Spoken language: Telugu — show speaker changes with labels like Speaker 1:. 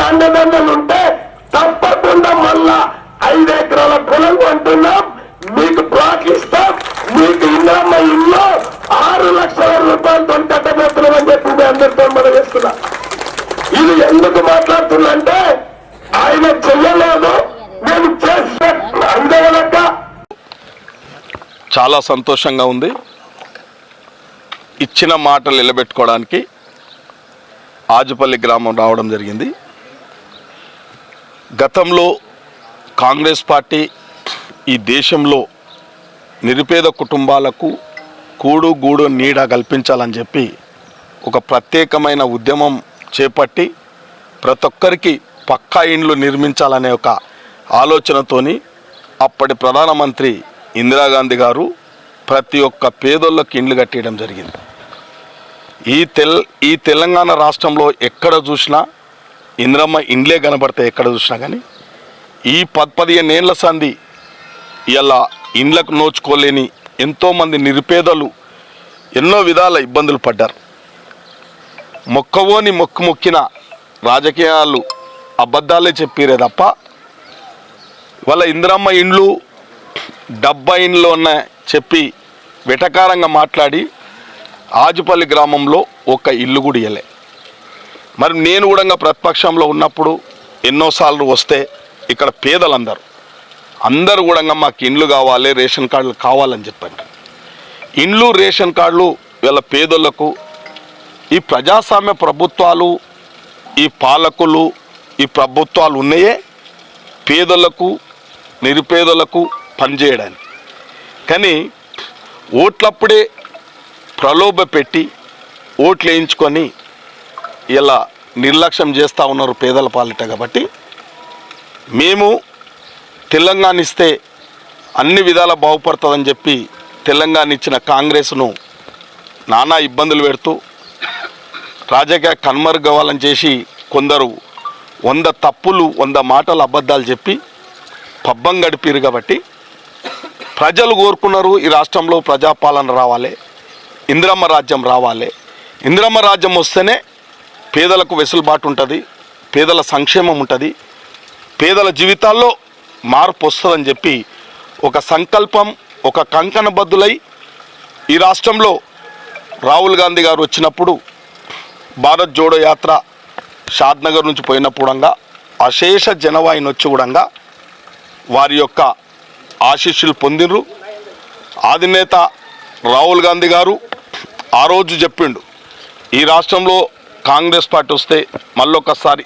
Speaker 1: అండదండలు ఉంటే తప్పకుండా మళ్ళా 5 ఎకరాల పొలం కొంటున్నాం, మీకు ప్లాట్ ఇస్తాం, మీకు ఇంద్రమ్మ ఇల్లు 6 లక్షల రూపాయలతో కట్టబోతున్నామని చెప్పి మీ అందరితో మనం వేస్తున్నా. ఇది ఎందుకు మాట్లాడుతున్నంటే ఆయన చెయ్యలేదు, నేను చేస్తే అందగలక.
Speaker 2: చాలా సంతోషంగా ఉంది. ఇచ్చిన మాటలు నిలబెట్టుకోవడానికి ఆజుపల్లి గ్రామం రావడం జరిగింది. గతంలో కాంగ్రెస్ పార్టీ ఈ దేశంలో నిరుపేద కుటుంబాలకు కూడు గూడు నీడ కల్పించాలని చెప్పి ఒక ప్రత్యేకమైన ఉద్యమం చేపట్టి ప్రతి ఒక్కరికి పక్కా ఇండ్లు నిర్మించాలనే ఒక ఆలోచనతోని అప్పటి ప్రధానమంత్రి ఇందిరాగాంధీ గారు ప్రతి ఒక్క పేదోళ్ళకి ఇండ్లు కట్టేయడం జరిగింది. ఈ తెలంగాణ రాష్ట్రంలో ఎక్కడ చూసినా ఇందిరమ్మ ఇండ్లే కనబడతాయి. ఎక్కడ చూసినా కానీ ఈ 15 ఏళ్ల సంధి ఇలా ఇండ్లకు నోచుకోలేని ఎంతోమంది నిరుపేదలు ఎన్నో విధాల ఇబ్బందులు పడ్డారు. మొక్కవోని మొక్కిన రాజకీయాలు అబద్ధాలే చెప్పిరే తప్ప వాళ్ళ ఇందిరమ్మ ఇండ్లు 70 ఇండ్లు ఉన్న చెప్పి వెటకారంగా మాట్లాడి ఆజుపల్లి గ్రామంలో ఒక ఇల్లు కూడా ఇవ్వలే. మరి నేను కూడా ప్రతిపక్షంలో ఉన్నప్పుడు ఎన్నోసార్లు వస్తే ఇక్కడ పేదలందరూ కూడా మాకు ఇండ్లు కావాలి, రేషన్ కార్డులు కావాలని చెప్పండి. ఇండ్లు రేషన్ కార్డులు వీళ్ళ పేదోళ్లకు ఈ ప్రజాస్వామ్య ప్రభుత్వాలు, ఈ పాలకులు, ఈ ప్రభుత్వాలు ఉన్నాయే పేదోళ్లకు నిరుపేదలకు పనిచేయడానికి. కానీ ఓట్లప్పుడే ప్రలోభ పెట్టి ఓట్లు వేయించుకొని ఇలా నిర్లక్ష్యం చేస్తూ ఉన్నారు పేదల పాలిట. కాబట్టి మేము తెలంగాణ ఇస్తే అన్ని విధాల బాగుపడుతుందని చెప్పి తెలంగాణ ఇచ్చిన కాంగ్రెస్ను నానా ఇబ్బందులు పెడుతూ రాజకీయ కన్మరుగవ్వాలని చేసి కొందరు 100 తప్పులు 100 మాటలు అబద్ధాలు చెప్పి పబ్బం గడిపారు. కాబట్టి ప్రజలు కోరుకున్నారు ఈ రాష్ట్రంలో ప్రజాపాలన రావాలి, ఇందిరమ్మ రాజ్యం రావాలి. ఇందిరమ్మ రాజ్యం వస్తేనే పేదలకు వెసులుబాటు ఉంటుంది, పేదల సంక్షేమం ఉంటుంది, పేదల జీవితాల్లో మార్పు వస్తుందని చెప్పి ఒక సంకల్పం, ఒక కంకణబద్దులై ఈ రాష్ట్రంలో రాహుల్ గాంధీ గారు వచ్చినప్పుడు భారత్ జోడో యాత్ర షాద్నగర్ నుంచి పోయినప్పుడంగా అశేష జనవాయిని వచ్చి కూడా వారి యొక్క ఆశీస్సులు పొందినరు. అధినేత రాహుల్ గాంధీ గారు ఆ రోజు చెప్పిండు, ఈ రాష్ట్రంలో కాంగ్రెస్ పార్టీ వస్తే మళ్ళొకసారి